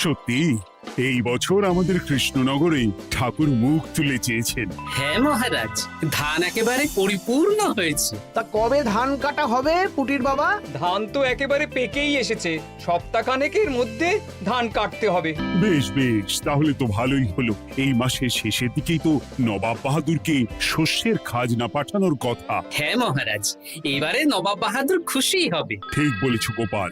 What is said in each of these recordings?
সত্যি এই বছর আমাদের কৃষ্ণনগরে ঠাকুর মুখ তুলে চেয়েছেন। হ্যাঁ মহারাজ, ধান একেবারে পরিপূর্ণ হয়েছে। তা কবে ধান কাটা হবে পুটির বাবা? ধান তো একেবারে পেকেই এসেছে, সপ্তাহখানেকের মধ্যে ধান কাটতে হবে। বেশ বেশ, তাহলে তো ভালোই হলো। এই মাসের শেষের দিকেই তো নবাব বাহাদুরকে শস্যের খাজনা পাঠানোর কথা। হ্যাঁ মহারাজ, এবারে নবাব বাহাদুর খুশি হবে। ঠিক বলেছ গোপাল।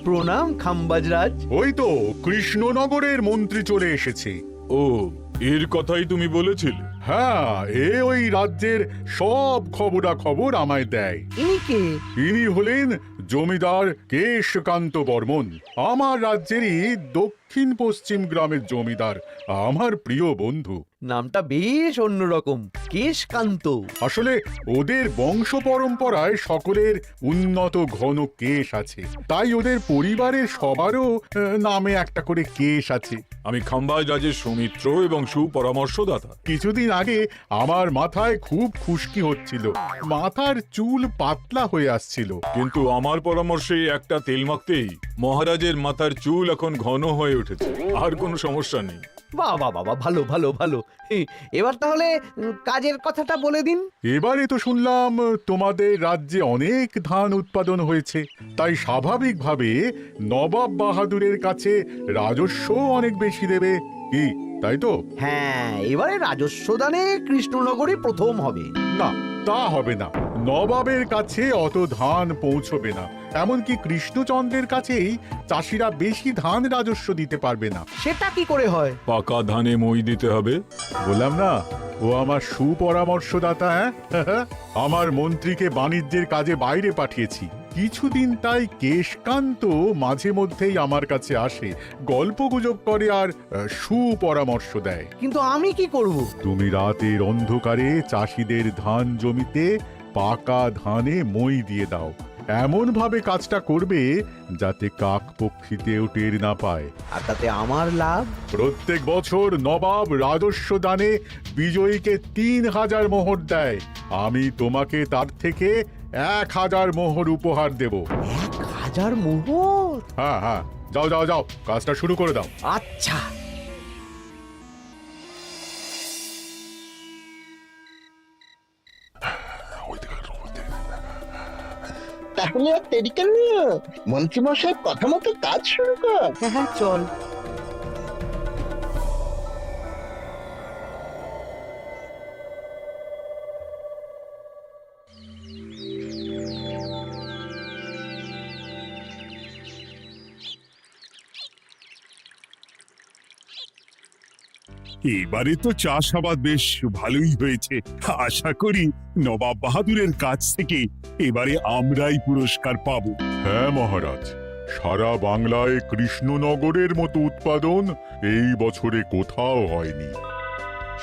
প্রণাম খাম্বাজরাজ। ওই তো কৃষ্ণনগরের মন্ত্রী চলে এসেছে। ও, এর কথাই তুমি বলেছিলে? হ্যাঁ, ওই রাজ্যের সব খবরাখবর আমায় দেয়। ইনি কে? ইনি হলেন জমিদার কেশকান্ত বর্মন, আমার রাজ্যেরই দক্ষিণ পশ্চিম গ্রামের জমিদার, আমার প্রিয় বন্ধু। নামটা বেশ অন্যরকম, কেশকান্ত। আসলে ওদের বংশ পরম্পরায় সকলের উন্নত ঘন কেশ আছে, তাই ওদের পরিবারের সবারও নামে একটা করে কেশ আছে। আমি খাম্বাজ রাজের সৌমিত্র এবং সুপরামর্শদাতা। কিছুদিন আগে আমার মাথায় খুব খুশকি হচ্ছিল, মাথার চুল পাতলা হয়ে আসছিল। কিন্তু আমার পরামর্শে একটা তেল মাখতেই মহারাজের মাথার চুল এখন ঘন হয়ে উঠেছে, আর কোনো সমস্যা নেই। বাবা বাবা, ভালো ভালো ভালো। এবার তাহলে কাজের কথাটা বলে দিন। এবারে তো শুনলাম তোমাদের রাজ্যে অনেক ধান উৎপাদন হয়েছে, তাই স্বাভাবিকভাবে নবাব বাহাদুরের কাছে রাজস্ব অনেক বেশি দেবে, কি তাই তো? হ্যাঁ, এবারে রাজস্ব দানে কৃষ্ণনগরই প্রথম হবে। না, তা হবে না। নবাবের কাছে অত ধান পৌঁছবে না, এমনকি কৃষ্ণচন্দ্রের কাছেই চাষিরা বেশি ধান রাজস্ব দিতে পারবে না। সেটা কি করে হয়? পাকা ধানে মই দিতে হবে। বললাম না, ও আমার সুপরামর্শদাতা। হ্যাঁ, আমার মন্ত্রীকে বাণিজ্যের কাজে বাইরে পাঠিয়েছি কিছুদিন, তাই কেশকান্ত মাঝে মধ্যেই আমার কাছে আসে, গল্পগুজব করে আর সুপরামর্শ দেয়। কিন্তু আমি কি করব? তুমি রাতের অন্ধকারে চাষিদের ধান জমিতে পাকা ধানে মই দিয়ে দাও, এমন ভাবে কাজটা করবে যাতে কাক পক্ষীতেও টের না পায়। আর তাতে আমার লাভ? প্রত্যেক বছর নবাব রাজস্ব দানে বিজয়ীকে ৩,০০০ মোহর দেয়, আমি তোমাকে তার থেকে ১,০০০ মোহর উপহার দেব। ১,০০০ মোহর? হ্যাঁ হ্যাঁ, যাও যাও যাও, কাজটা শুরু করে দাও। আচ্ছা। তাহলে আর দেরি কেন, মন্ত্রী মশাই কথা মতো কাজ শুরু কর। হ্যাঁ চল। এবারে তো চাষাবাদ বেশ ভালোই হয়েছে। আশা করি নবাব বাহাদুরের কাছ থেকে এবারে আমরাই পুরস্কার পাবো। হ্যাঁ মহারাজ, সারা বাংলায় কৃষ্ণনগরের মতো উৎপাদন এই বছরে কোথাও হয়নি।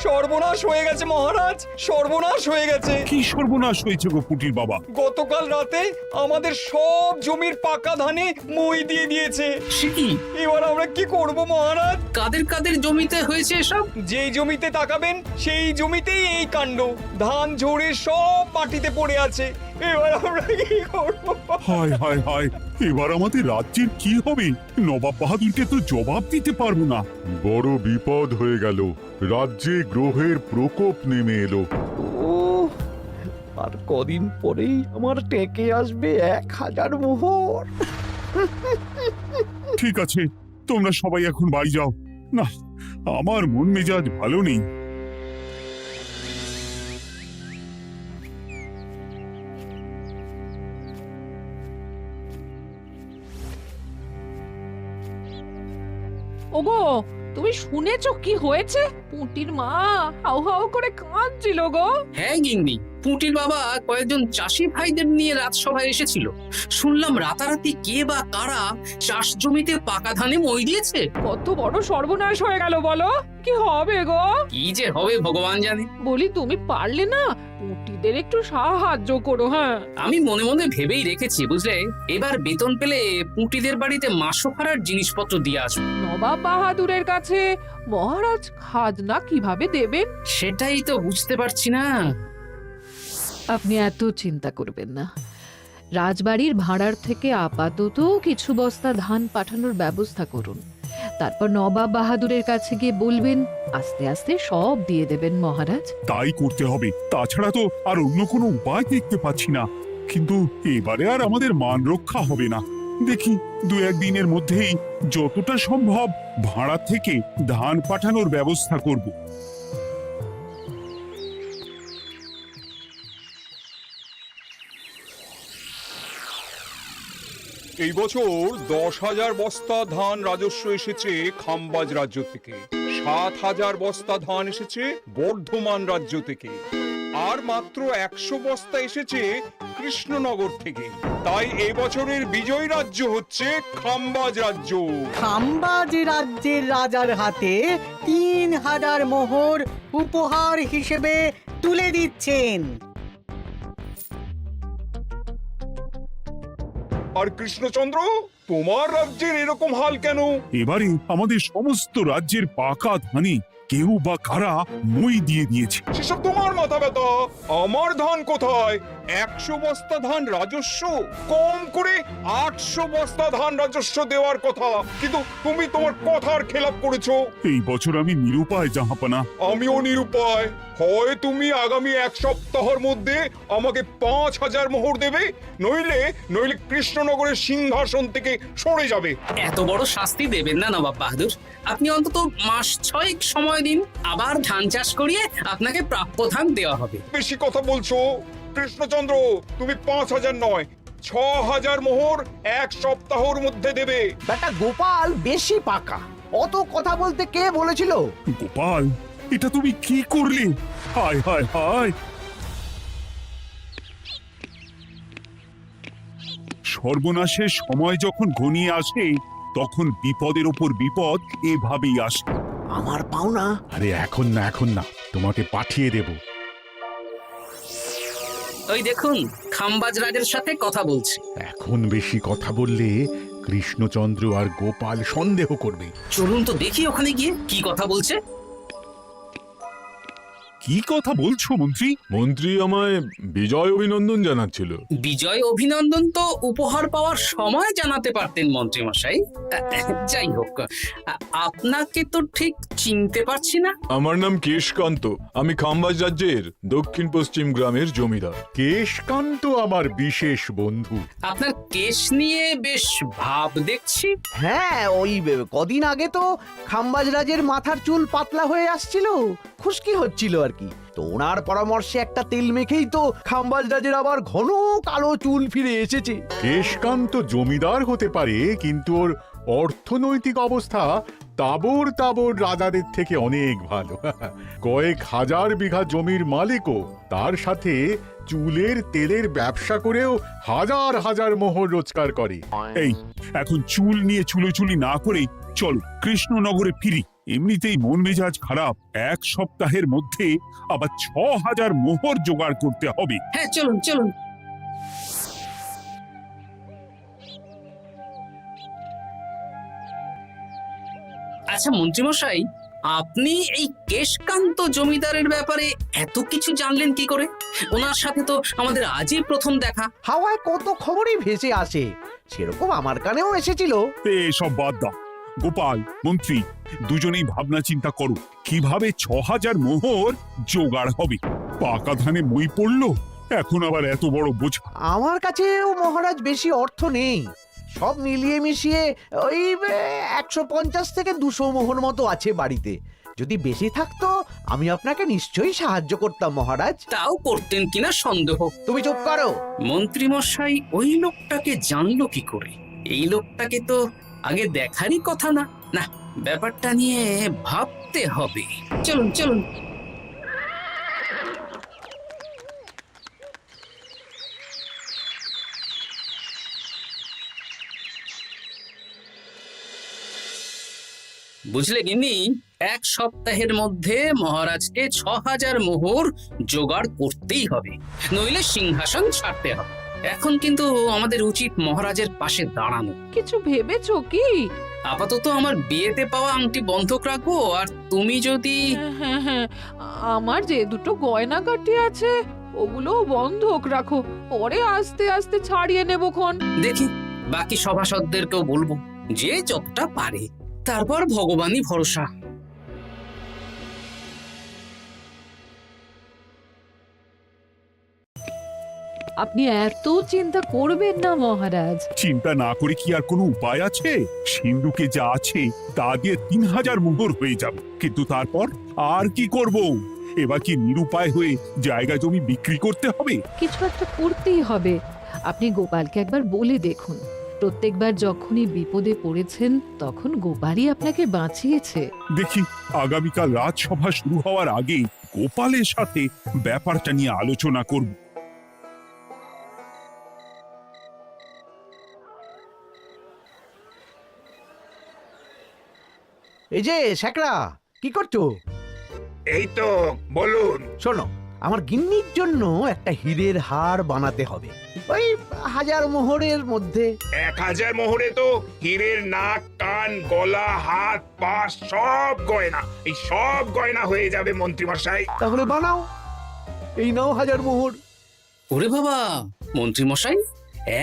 সর্বনাশ হয়ে গেছে মহারাজ, সর্বনাশ হয়ে গেছে। কি সর্বনাশ হয়েছে গো পুটির বাবা? গতকাল রাতে আমাদের সব জমির পাকা ধানে মই দিয়ে দিয়েছে। সে কি? এবার আমরা কি করব মহারাজ? কাদের কাদের জমিতে হয়েছে এসব? যেই জমিতে তাকাবেন সেই জমিতেই এই কাণ্ড, ধান ঝরে সব মাটিতে পড়ে আছে। এবার আমরা কি করব? হায় হায় হায়, এবার আমাদের রাজ্যের কি হবে? নবাব বাহাদুরকে তো জবাব দিতে পারবো না। বড় বিপদ হয়ে গেল, রাজ্যে গ্রহের প্রকোপ নেমে এলো। ও, আর কদিন পরেই আমার টেকে আসবে ১,০০০ মোহর। ঠিক আছে, তোমরা সবাই এখন বাড়ি যাও। না, আমার মন মেজাজ ভালো নেই। ওগো, তুমি শুনেছো কি হয়েছে? পুঁটির মা হাউ হাউ করে কাঁদছিল গো। হ্যাঁ গিন্নি, পুঁটির বাবা কয়েকজন চাষি ভাইদের নিয়ে রাজসভায় এসেছিল। শুনলাম রাতারাতি কে বা কারা চাষ জমিতে পাকা ধানে মই দিয়েছে। কত বড় সর্বনাশ হয়ে গেল বলো, কি হবে গো? কি যে হবে ভগবান জানে। বলি তুমি পারলে না পুঁটির পুঁটিদের একটু সাহায্য করো। হ্যাঁ, আমি মনে মনে ভেবেই রেখেছি বুঝলে, এবার বেতন পেলে পুঁটিদের বাড়িতে মাসোহারার জিনিসপত্র দিয়ে আসবো। নবাব বাহাদুরের কাছে মহারাজ খাজনা কিভাবে দেবেন? সেটাই তো বুঝতে পারছি না। আপনি এত চিন্তা করবেন না। রাজবাড়ির ভাড়ার থেকে আপাতত কিছু বস্তা ধান পাঠানোর ব্যবস্থা করুন। তারপর নবাব বাহাদুরের কাছে গিয়ে বলবেন, আস্তে আস্তে সব দিয়ে দেবেন মহারাজ। তাই করতে হবে, তাছাড়া তো আর অন্য কোনো উপায় দেখতে পাচ্ছি না। কিন্তু এবারে আর আমাদের মান রক্ষা হবে না। দেখি 2-1 দিনের মধ্যেই যতটা সম্ভব ভাড়া থেকে ধান পাঠানোর ব্যবস্থা করব। এই বছর 10,000 বস্তা ধান রাজস্ব এসেছে খাম্বাজ রাজ্য থেকে, 7,000 বস্তা ধান এসেছে বর্ধমান রাজ্য থেকে, আর মাত্র 100 বস্তা এসেছে কৃষ্ণনগর থেকে। তাই এবছরের বিজয় রাজ্য হচ্ছে খাম্বাজ রাজ্য। খাম্বাজ রাজ্যের রাজার হাতে 3,000 মোহর উপহার হিসেবে তুলে দিচ্ছেন। আর কৃষ্ণচন্দ্র, তোমার রাজ্যের এরকম হাল কেন? এবারে আমাদের সমস্ত রাজ্যের পাকা ধানে কেউ বা কারা মই দিয়ে দিয়েছে। সেসব তোমার মাথা ব্যথা, আমার ধান কোথায়? 100 বস্তা ধান রাজস্ব, কম করে 800 বস্তা ধান রাজস্ব দেওয়ার কথা, কিন্তু তুমি তোমার কথার খেলাপ করেছো। এই বছর আমি নিরুপায় জাহাপানা। আমিও নিরুপায়। হয় তুমি আগামী 1 সপ্তাহের মধ্যে আমাকে 5,000 মোহর দেবে, নইলে কৃষ্ণনগরের সিংহাসন থেকে সরে যাবে। এত বড় শাস্তি দেবেন না নবাব বাহাদুর, আপনি অন্তত মাস 6 সময় দিন, আবার ধান চাষ করিয়ে আপনাকে প্রাপ্য ধান দেওয়া হবে। বেশি কথা বলছো কৃষ্ণচন্দ্র, তুমি 5,000 নয় 6,000 মোহর 1 সপ্তাহের মধ্যে দেবে। বেটা গোপাল বেশি পাকা, অত কথা বলতে কে বলেছিল? গোপাল, এটা তুমি কি করলে? হায় হায় হায়! সর্বনাশের সময় যখন ঘনিয়ে আসে, তখন বিপদের ওপর বিপদ এভাবেই আসে। আমার পাওনা। আরে এখন না, তোমাকে পাঠিয়ে দেব। ওই দেখুন, খাম্বাজ রাজের সাথে কথা বলছে। এখন বেশি কথা বললে কৃষ্ণচন্দ্র আর গোপাল সন্দেহ করবে। চলুন তো দেখি ওখানে গিয়ে কি কথা বলছে। কি কথা বলছো মন্ত্রী? মন্ত্রী আমায় বিজয় অভিনন্দন জানাচ্ছিল। বিজয় অভিনন্দন তো উপহার পাওয়ার সময় জানাতে পারতেন মন্ত্রী মশাই। যাই হোক, আপনাকে তো ঠিক চিনতে পারছি না। আমার নাম কেশকান্ত, আমি খাম্বাজ রাজ্যের দক্ষিণ পশ্চিম গ্রামের জমিদার। কেশকান্ত আমার বিশেষ বন্ধু। আপনার কেশ নিয়ে বেশ ভাব দেখছি। হ্যাঁ, ওই কদিন আগে তো খাম্বাজ রাজের মাথার চুল পাতলা হয়ে আসছিল, খুশকি হচ্ছিল আর কি। তো ওনার পরামর্শে একটা তেল মেখেই তো খাম্বাজ রাজের আবার ঘন কালো চুল ফিরে এসেছে। কেশকান্ত জমিদার হতে পারে, কিন্তু ওর অর্থনৈতিক অবস্থা তাবর রাজাদের থেকে অনেক ভালো। কয়েক হাজার বিঘা জমির মালিকও, তার সাথে চুলের তেলের ব্যবসা করেও হাজার হাজার মোহর রোজগার করে। এই, এখন চুল নিয়ে চুলোচুলি না করে চলো কৃষ্ণনগরে ফিরি। এমনিতেই মন মেজাজ খারাপ, 1 সপ্তাহের মধ্যে আবার 6,000 মোহর জোগাড় করতে হবে। হ্যাঁ, চলুন চলুন। আচ্ছা মন্ত্রীমশাই, আপনি এই কেশকান্ত জমিদারের ব্যাপারে এত কিছু জানলেন কি করে? ওনার সাথে তো আমাদের আজই প্রথম দেখা। হাওয়ায় কত খবরই ভেসে আসে, সেরকম আমার কানেও এসেছিল। সব বাদ দাও। গোপাল, মন্ত্রী, দুজনেই ভাবনা চিন্তা করো কিভাবে 6,000 মোহর জোগাড় হবে। পাকা ধানে মই পড়লো, এখন আবার এত বড় বোঝা। আমার কাছেও মহারাজ বেশি অর্থ নেই, সব মিলিয়ে মিশিয়ে ওই 150 থেকে 200 মোহর মতো আছে বাড়িতে। যদি বেশি থাকতো আমি আপনাকে নিশ্চয়ই সাহায্য করতাম মহারাজ। তাও করতেন কিনা সন্দেহ। তুমি চুপ করো। মন্ত্রীমশাই ওই লোকটাকে জানলো কি করে? এই লোকটাকে তো আগে দেখারই কথা না। না, ব্যাপারটা নিয়ে ভাবতে হবে। চলুন চলুন। বুঝলে গিন্নি, এক সপ্তাহের মধ্যে মহারাজকে ৬,০০০ মোহর জোগাড় করতেই হবে, নইলে সিংহাসন ছাড়তে হবে। এখন কিন্তু আমাদের উচিত মহারাজের পাশে দাঁড়ানো। কিছু ভেবেছো কি? আপাতত আমার বিয়েতে পাওয়া আংটি বন্ধক রাখবো, আর তুমি যদি হ্যাঁ হ্যাঁ, আমার যে দুটো গয়নাগাটি আছে ওগুলো বন্ধক রাখো, পরে আস্তে আস্তে ছাড়িয়ে নেবক্ষণ। দেখি বাকি সভাসদদেরকেও বলবো, যে যতটা পারে, তারপর ভগবানই ভরসা। আপনি এত চিন্তা করবেন না মহারাজ। চিন্তা না করে কি আর কোনো উপায় আছে? সিন্ধুকে যা আছে তা দিয়ে ৩,০০০ মোহর হয়ে যাবে, কিন্তু তারপর আর কি করব? এবার কি নিরুপায় হয়ে জায়গা জমি বিক্রি করতে হবে? কিছু একটা করতেই হবে। আপনি গোপালকে একবার বলে দেখুন, প্রত্যেকবার যখনই বিপদে পড়েছেন তখন গোপালই আপনাকে বাঁচিয়েছে। দেখি আগামীকাল রাজসভা শুরু হওয়ার আগে গোপালের সাথে ব্যাপারটা নিয়ে আলোচনা করব। এই যে শ্যাকরা, কি করছো? এই তো, বলুন। শোনো, আমার গিন্নির জন্য একটা হীরের হার বানাতে হবে, ওই ১,০০০ মোহরের মধ্যে। ১,০০০ মোহরে তো হীরের নাক, কান, গলা, হাত, পা সব গয়না, এই সব গয়না হয়ে যাবে মন্ত্রীমশাই। তাহলে বানাও, এই নাও ১,০০০ মোহর। ওরে বাবা, মন্ত্রী মশাই,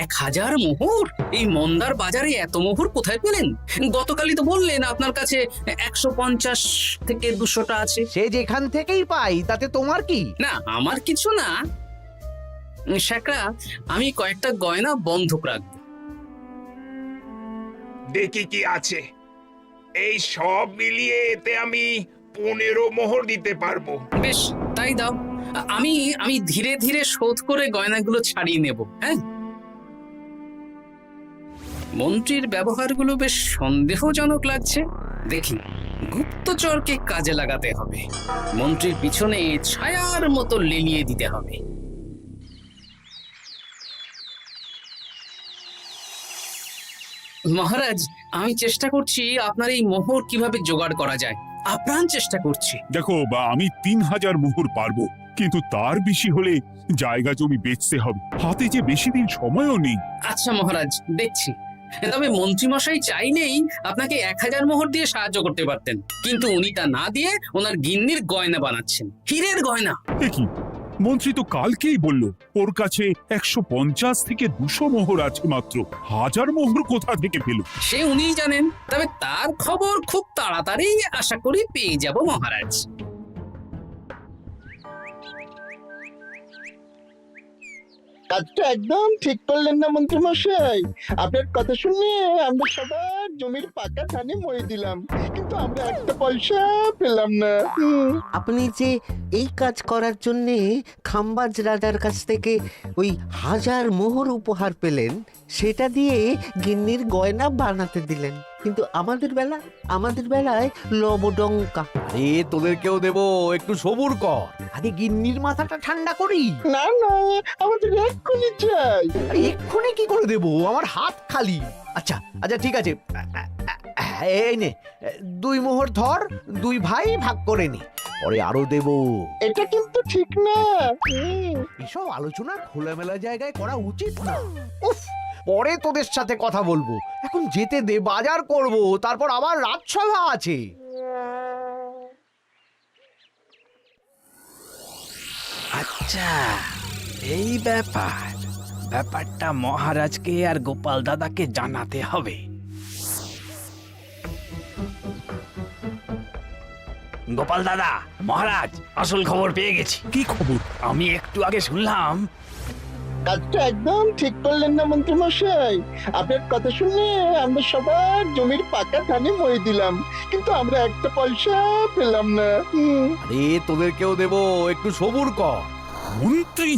১,০০০ মোহর! এই মন্দার বাজারে এত মোহর কোথায় পেলেন? গতকালই তো বললেন আপনার কাছে ১৫০ থেকে ২০০টা আছে। সে যেখান থেকেই পাই, তাতে তোমার কি? না, আমার কিছু না। শ্যাকরা, আমি কয়েকটা গয়না বন্ধক রাখবো। দেখি কি আছে। এই সব মিলিয়ে এতে আমি ১৫ মোহর দিতে পারবো। বেশ, তাই দাও। আমি আমি ধীরে ধীরে শোধ করে গয়নাগুলো ছাড়িয়ে নেব। হ্যাঁ, মন্ত্রীর ব্যবহারগুলো বেশ সন্দেহজনক লাগছে। দেখি, গুপ্তচরকে কাজে লাগাতে হবে, মন্ত্রীর পিছনে ছায়ার মতো লেলিয়ে দিতে হবে। মহারাজ, আমি চেষ্টা করছি আপনার এই মোহর কিভাবে জোগাড় করা যায়, আপ্রাণ চেষ্টা করছি। দেখো, আমি ৩,০০০ মোহর পারবো, কিন্তু তার বেশি হলে জায়গা জমি বেচতে হবে, হাতে যে বেশি দিন সময়ও নেই। আচ্ছা মহারাজ, দেখছি। তবে মন্ত্রীমশাই চাইলেই আপনাকে ১,০০০ মোহর দিয়ে সাহায্য করতে পারতেন, কিন্তু উনি তা না দিয়ে ওনার গিন্নির গয়না বানাচ্ছেন, হীরের গয়না। কি মন্ত্রী তো কালকেই বলল ওর কাছে ১৫০ থেকে ২০০ মোহর আছে মাত্র, ১,০০০ মোহর কোথা থেকে পেল? সে উনিই জানেন, তবে তার খবর খুব তাড়াতাড়ি আশা করি পেয়ে যাব মহারাজ। কাজটা একদম ঠিক করলেন না মন্ত্রী মশাই। আপনার কথা শুনে আমরা সবার জমির পাকা ধানে মই দিলাম, কিন্তু আমরা একটা পয়সা পেলাম না। আপনি যে এই কাজ করার জন্য খাম্বাজ রাজার কাছ থেকে ওই ১,০০০ মোহর উপহার পেলেন, সেটা দিয়ে গিন্নির গয়না বানাতে দিলেন, কিন্তু আমাদের বেলায় লবডঙ্কা। আরে তোদেরকেও দেবো, একটু সবুর কর, আগে গিন্নির মাথাটা ঠান্ডা করি। না না, আমাদের এক্ষুনি চাই। আরে এক্ষুনি কি করে দেবো, আমার হাত খালি। আচ্ছা আচ্ছা, ঠিক আছে, এই নে ২ মোহর ধর, ২ ভাই ভাগ করে নে, পরে আরো দেবো। এটা কিন্তু ঠিক না। এসব আলোচনা খোলামেলা জায়গায় করা উচিত না। উফ, পরে তোদের সাথে কথা বলবো, এখন যেতে দে, বাজার করব, তারপর আবার রাজসভা আছে। আচ্ছা, এই ব্যাপারটা মহারাজকে আর গোপাল দাদাকে জানাতে হবে। গোপাল দাদা, মহারাজ আসল খবর পেয়ে গেছি। কি খবর? আমি একটু আগে শুনলাম। কাজটা একদম ঠিক করলেন না মন্ত্রী মশাই। আপনার কথা শুনে আমরা সবার জমির পাকা ধানে মই দিলাম, কিন্তু আমরা একটা পয়সা পেলাম না। আরে তোদেরকেও দেবো, একটু সবুর কর। মন্ত্রী,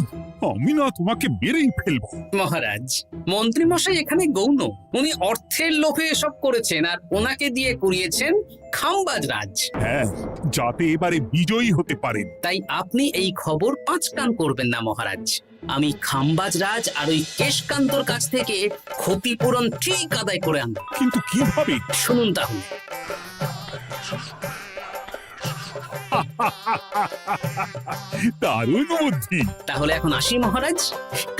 আমি না তোমাকে মেরেই ফেলবো। মহারাজ, মন্ত্রী মশাই এখানে গৌণ, উনি অর্থের লোভে এসব করেছেন, আর ওনাকে দিয়ে করিয়েছেন খাম্বাজ রাজ। হ্যাঁ, যাতে এবারে বিজয়ী হতে পারেন। তাই আপনি এই খবর ৫ কান করবেন না মহারাজ। আমি খাম্বাজ রাজ আর ওই কেশকান্তর কাছ থেকে ক্ষতিপূরণ ঠিক আদায় করে আনব। কিন্তু কিভাবে? শুনুন তাহলে। দারুণ বুদ্ধি। তাহলে এখন আসি মহারাজ,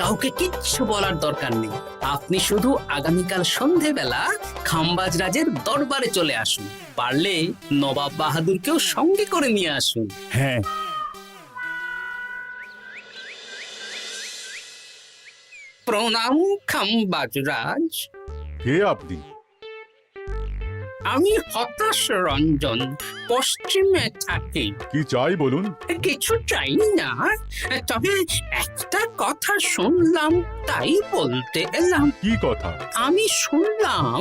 কাউকে কিচ্ছু বলার দরকার নেই। আপনি শুধু আগামীকাল সন্ধেবেলা খাম্বাজ রাজের দরবারে চলে আসুন, পারলে নবাব বাহাদুরকেও সঙ্গে করে নিয়ে আসুন। হ্যাঁ, প্রণাম খাম্বাজ রাজ। কে আপনি? আমি হতাশ রঞ্জন, পশ্চিমে থাকি। কি চাই বলুন? কিছু চাই না, তবে একটা কথা শুনলাম তাই বলতে এলাম। কি কথা? আমি শুনলাম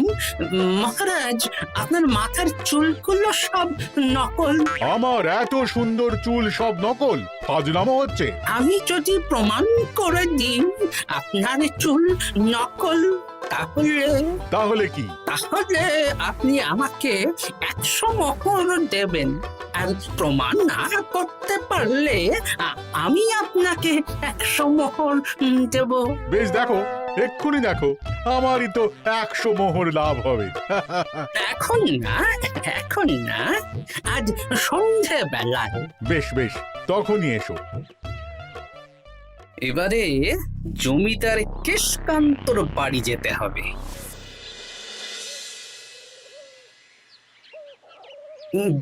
মহারাজ আপনার মাথার চুলগুলো সব নকল। আমার এত সুন্দর চুল সব নকল? ফাজলামো হচ্ছে। আমি যদি প্রমাণ করে দিই আপনার চুল নকল, তাহলে কি? তাহলে আপনি আমাকে 100 মোহর দেবেন, আর প্রমাণ না করতে পারলে আমি আপনাকে 100 মোহর দেব। বেশ, দেখো, এক্ষুনি দেখো, আমারই তো 100 মোহর লাভ হবে। এখন না, এখন না, আজ সন্ধেবেলায়। বেশ বেশ, তখনই এসো। এবারে জমিদার কেশকান্তর বাড়ি যেতে হবে।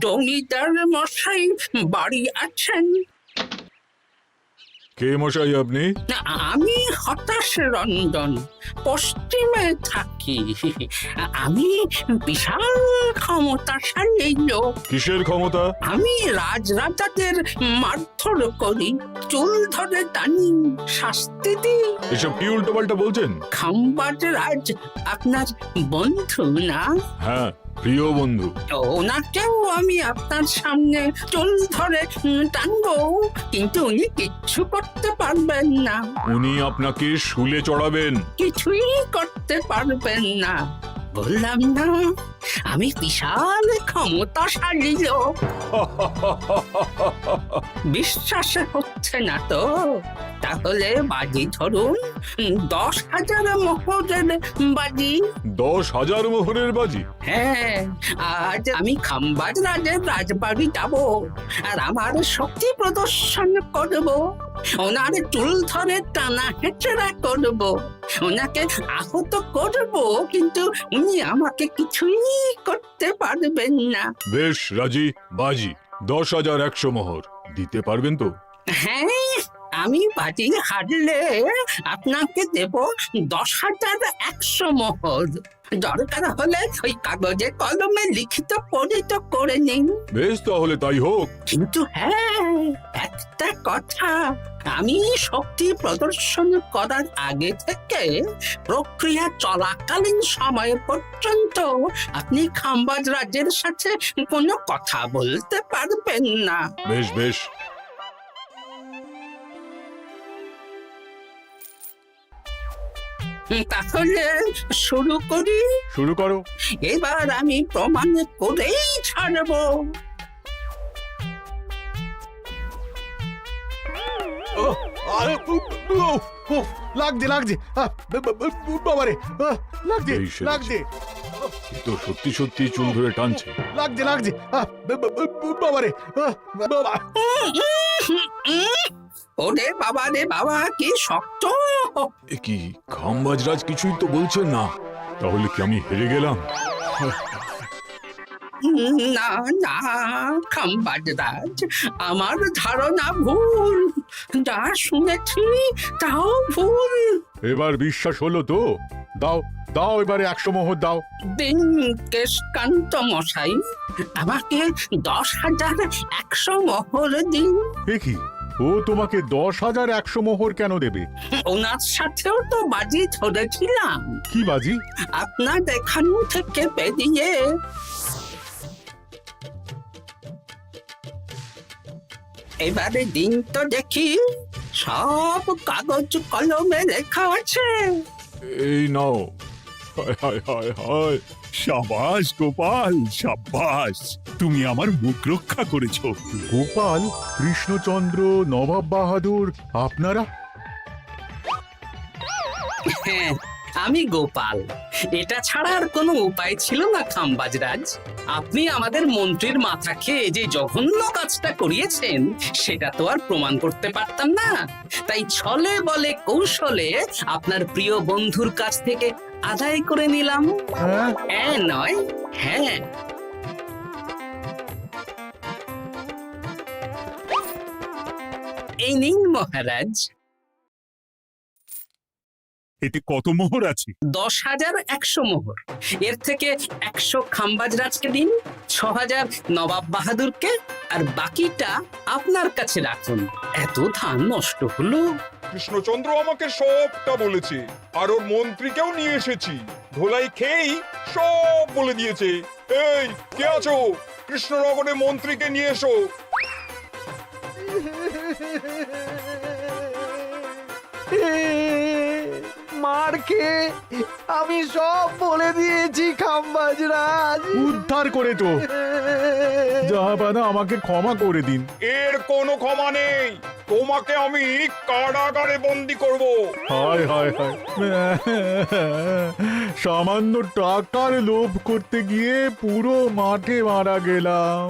জমিদার মশাই বাড়ি আছেন? কে মশাই আপনি? আমি হতাশ রঞ্জন, পশ্চিমে থাকি। আমি বিশাল ক্ষমতাশালী লোক। কিসের ক্ষমতা? আমি রাজরাজাদের মারধর করি, চুল ধরে টানি, শাস্তি দিই। এসব কি উল্টোপাল্টা বলছেন? খাম্বাজ রাজ আপনার বন্ধু না? হ্যাঁ, প্রিয় বন্ধু। ওনাকেও আমি আপনার সামনে চুল ধরে টানবো, কিন্তু উনি কিচ্ছু করতে পারবেন না। উনি আপনাকে শুলে চড়াবেন। কিছুই করতে পারবেন না, বললাম না আমি বিশাল ক্ষমতাশালী লোক। বিশ্বাস হচ্ছে না তো? তাহলে বাজি ধরুন, 10,000 মোহরের বাজি। 10,000 মোহরের বাজি? হ্যাঁ, আজ আমি খাম্বাজ রাজের রাজবাড়ি যাব, আর আমার শক্তি প্রদর্শন করব। ওনার চুল ধরে টানা হেঁচড়া করব, ওনাকে আহত করব, কিন্তু উনি আমাকে কিছুই করতে পারবেন না। বেশ রাজি, বাজি 10,100 মোহর দিতে পারবেন তো? হ্যাঁ, আমি বাজি হারলে আপনাকে দেব 10,100 মোহর। দরকার হলে ওই কাগজে কলমে লিখিত পরিত করে নিন। বেশ, তাহলে তাই হোক। কিন্তু হ্যাঁ, একটা কথা, আমি শক্তি প্রদর্শন করার আগে থেকে প্রক্রিয়া চলাকালীন সময় পর্যন্ত আপনি খাম্বাজ রাজের সাথে কোনো কথা বলতে পারবেন না। বেশ বেশ। তাহলে শুরু করি। শুরু করো। এবার আমি প্রমাণ করেই ছাড়বো। লাগছে লাগছে, বাবারে, লাগছে এই সেরেছে। লাগছে, এ তো সত্যি সত্যি চুল ধরে টানছে। লাগছে লাগছে, বাবারে, বাবা। ওরে বাবা রে বাবা, কি শক্ত! এ কি, খাম্বাজরাজ কিছুই তো বলছেন না? তাহলে কি আমি হেরে গেলাম? না না খাম্বাজ রাজ, আমার ধারণা ভুল, যা শুনেছি তাও ভুল। এবার বিশ্বাস হলো তো? দাও দাও, এবারে 100 মোহর দাও। দিন কেশকান্ত মশাই, আমাকে 10,100 মোহর দিন। এ কি, ও তোমাকে 10,100 মোহর কেন দেবে? ওনার সাথেও তো বাজি ধরেছিলাম। কি বাজি? আপনার এখান থেকে বেরিয়ে এবারে দিন তো দেখি, সব কাগজ কলমে লেখা আছে। এই নাও। হায় হায় হায় হায়। সাবাস গোপাল, সাবাস, তুমি আমার মুখ রক্ষা করেছো। গোপাল, কৃষ্ণচন্দ্র, নবাব বাহাদুর, আপনারা? হ্যাঁ, আমি গোপাল। এটা ছাড়া আর কোনো উপায় ছিল না খাম্বাজরাজ। আপনি আমাদের মন্ত্রীর মাথা খেয়ে যে জঘন্য কাজটা করিয়েছেন সেটা তো আর প্রমাণ করতে পারতাম না, তাই ছলে বলে কৌশলে আপনার প্রিয় বন্ধুর কাছ থেকে আদায় করে নিলাম। হ্যাঁ নয়, হ্যাঁ। এই নিন মহারাজ। এতে কত মোহর আছে? 10,100 মোহর। এর থেকে 100 খাম্বাজরাজকে দিন, 6,000 নবাব বাহাদুরকে, আর বাকিটা আপনার কাছে রাখুন। এত ধান নষ্ট হলো। কৃষ্ণচন্দ্র আমাকে সবটা বলেছে, আর ওর মন্ত্রীকেও নিয়ে এসেছি। ধোলাই খেয়েই সব বলে দিয়েছে। এই কে আছো? কৃষ্ণনগরে মন্ত্রীকে নিয়ে এসো। মার খেয়ে আমি সব বলে দিয়েছি খাম্বাজরাজ। উদ্ধার করে তো জাহাপানা, আমাকে ক্ষমা করে দিন। এর কোনো ক্ষমা নেই। তোমাকে আমি কারাগারে বন্দি করব। হায় হায় হায়, সামান্য টাকার লোভ করতে গিয়ে পুরো মাঠে মারা গেলাম।